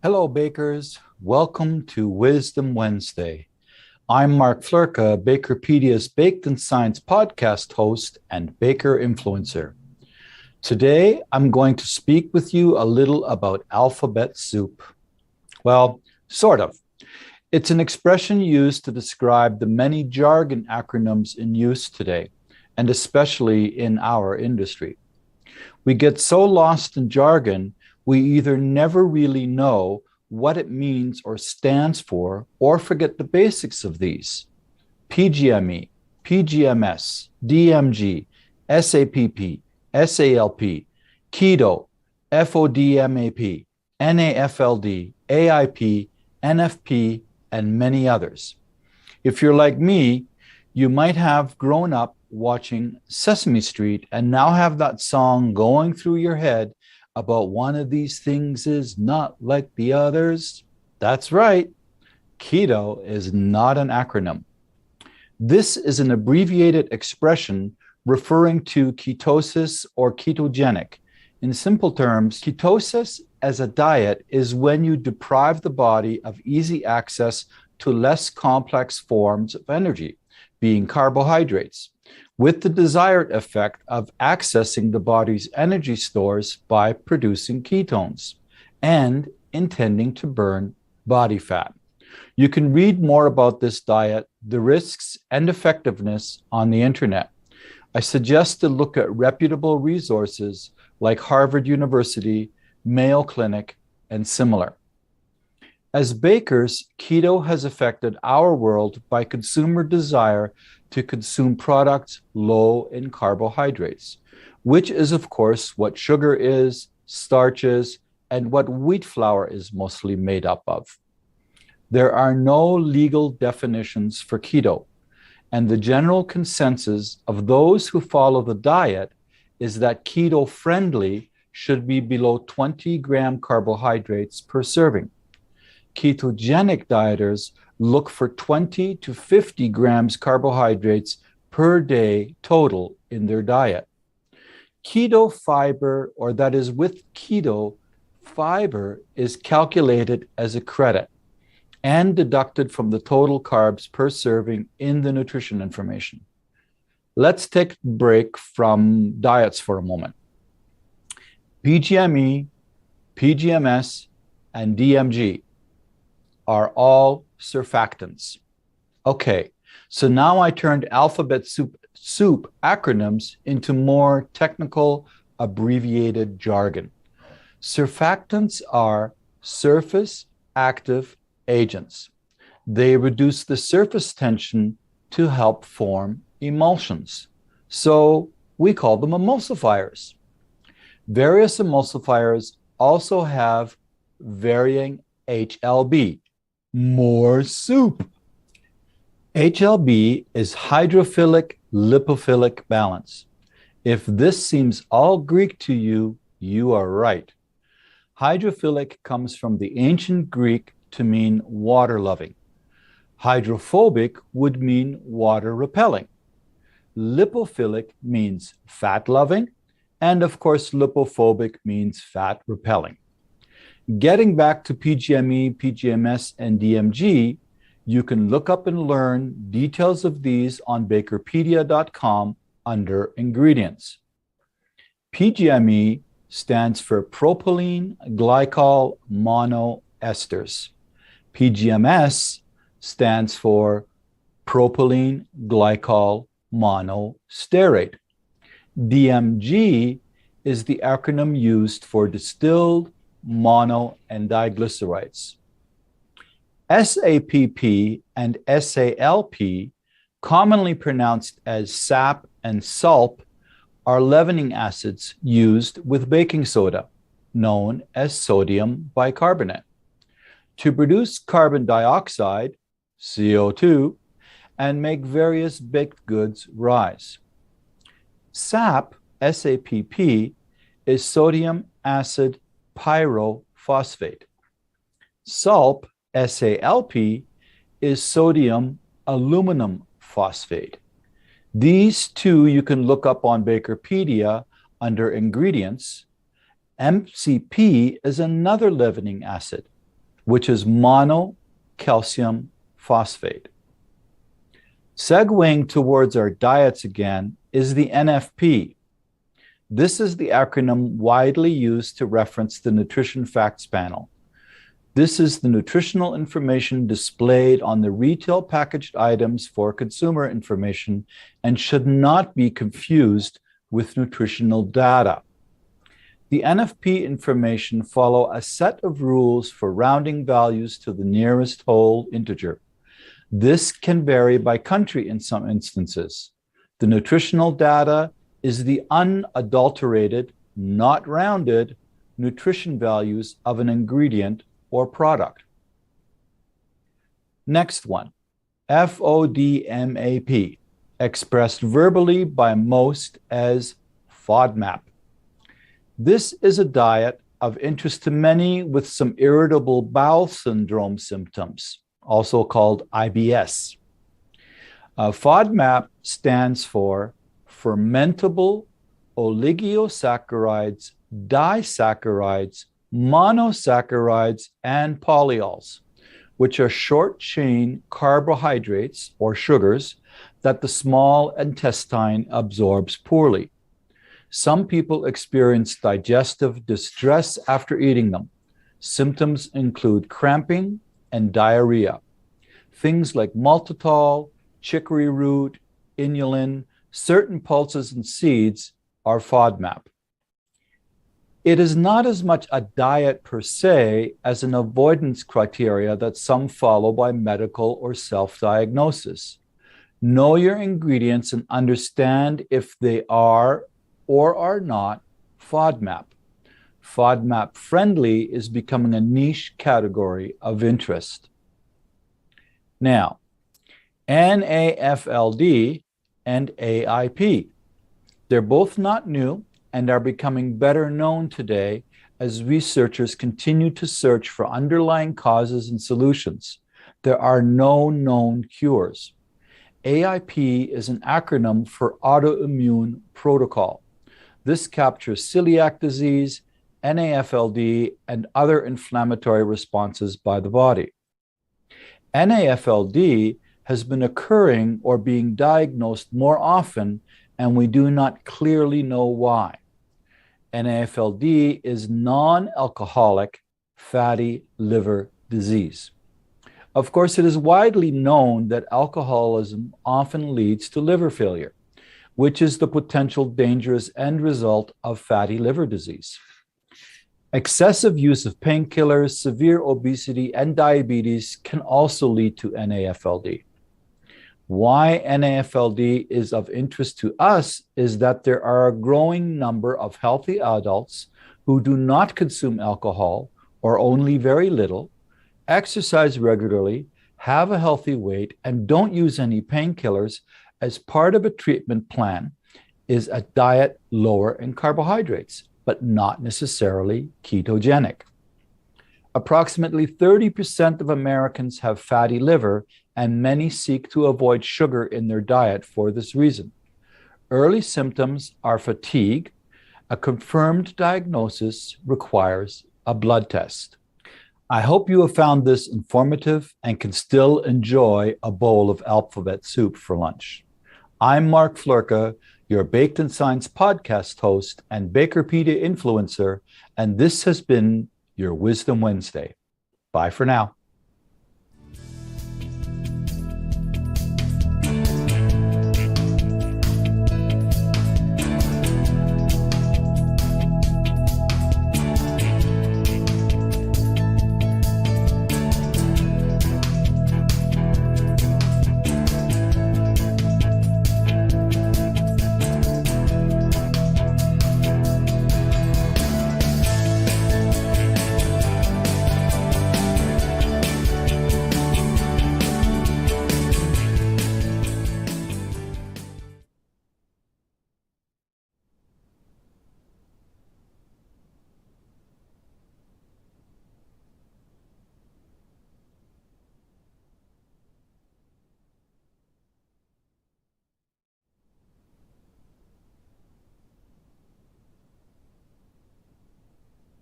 Hello, bakers. Welcome to Wisdom Wednesday. I'm Mark Floerke, Bakerpedia's Baked in Science podcast host and baker influencer. Today, I'm going to speak with you a little about alphabet soup. Well, sort of. It's an expression used to describe the many jargon acronyms in use today, and especially in our industry. We get so lost in jargon, we either never really know what it means or stands for, or forget the basics of these. PGME, PGMS, DMG, SAPP, SALP, keto, FODMAP, NAFLD, AIP, NFP, and many others. If you're like me, you might have grown up watching Sesame Street and now have that song going through your head about one of these things is not like the others. That's right. Keto is not an acronym. This is an abbreviated expression referring to ketosis or ketogenic. In simple terms, ketosis as a diet is when you deprive the body of easy access to less complex forms of energy, being carbohydrates, with the desired effect of accessing the body's energy stores by producing ketones and intending to burn body fat. You can read more about this diet, the risks and effectiveness on the internet. I suggest to look at reputable resources like Harvard University, Mayo Clinic, and similar. As bakers, keto has affected our world by consumer desire to consume products low in carbohydrates, which is, of course, what sugar is, starch is, and what wheat flour is mostly made up of. There are no legal definitions for keto, and the general consensus of those who follow the diet is that keto-friendly should be below 20-gram carbohydrates per serving. Ketogenic dieters look for 20 to 50 grams carbohydrates per day total in their diet. Keto fiber, or that is with keto, fiber is calculated as a credit and deducted from the total carbs per serving in the nutrition information. Let's take a break from diets for a moment. PGME, PGMS, and DMG are all surfactants. Okay, so now I turned alphabet soup acronyms into more technical, abbreviated jargon. Surfactants are surface active agents. They reduce the surface tension to help form emulsions. So we call them emulsifiers. Various emulsifiers also have varying HLB. More soup. HLB is hydrophilic lipophilic balance. If this seems all Greek to you, you are right. Hydrophilic comes from the ancient Greek to mean water-loving. Hydrophobic would mean water-repelling. Lipophilic means fat-loving, and of course, lipophobic means fat-repelling. Getting back to PGME, PGMS, and DMG, you can look up and learn details of these on bakerpedia.com under ingredients. PGME stands for propylene glycol monoesters. PGMS stands for propylene glycol monostearate. DMG is the acronym used for distilled mono and diglycerides. SAPP and SALP, commonly pronounced as SAP and SALP, are leavening acids used with baking soda, known as sodium bicarbonate, to produce carbon dioxide, CO2, and make various baked goods rise. SAP, SAPP, is sodium acid pyrophosphate. SALP, SALP, is sodium aluminum phosphate. These two you can look up on Bakerpedia under ingredients. MCP is another leavening acid, which is monocalcium phosphate. Segueing towards our diets again is the NFP. This is the acronym widely used to reference the Nutrition Facts Panel. This is the nutritional information displayed on the retail packaged items for consumer information and should not be confused with nutritional data. The NFP information follow a set of rules for rounding values to the nearest whole integer. This can vary by country in some instances. The nutritional data is the unadulterated, not rounded, nutrition values of an ingredient or product. Next one, FODMAP, expressed verbally by most as FODMAP. This is a diet of interest to many with some irritable bowel syndrome symptoms, also called IBS. FODMAP stands for fermentable oligosaccharides, disaccharides, monosaccharides, and polyols, which are short-chain carbohydrates or sugars that the small intestine absorbs poorly. Some people experience digestive distress after eating them. Symptoms include cramping and diarrhea. Things like maltitol, chicory root, inulin, certain pulses and seeds are FODMAP. It is not as much a diet per se as an avoidance criteria that some follow by medical or self-diagnosis. Know your ingredients and understand if they are or are not FODMAP. FODMAP friendly is becoming a niche category of interest. Now, NAFLD and AIP. They're both not new and are becoming better known today as researchers continue to search for underlying causes and solutions. There are no known cures. AIP is an acronym for autoimmune protocol. This captures celiac disease, NAFLD, and other inflammatory responses by the body. NAFLD has been occurring or being diagnosed more often, and we do not clearly know why. NAFLD is non-alcoholic fatty liver disease. Of course, it is widely known that alcoholism often leads to liver failure, which is the potential dangerous end result of fatty liver disease. Excessive use of painkillers, severe obesity, and diabetes can also lead to NAFLD. Why NAFLD is of interest to us is that there are a growing number of healthy adults who do not consume alcohol or only very little, exercise regularly, have a healthy weight, and don't use any painkillers as part of a treatment plan is a diet lower in carbohydrates, but not necessarily ketogenic. Approximately 30% of Americans have fatty liver, and many seek to avoid sugar in their diet for this reason. Early symptoms are fatigue. A confirmed diagnosis requires a blood test. I hope you have found this informative and can still enjoy a bowl of alphabet soup for lunch. I'm Mark Floerke, your Baked in Science podcast host and Bakerpedia influencer, and this has been your Wisdom Wednesday. Bye for now.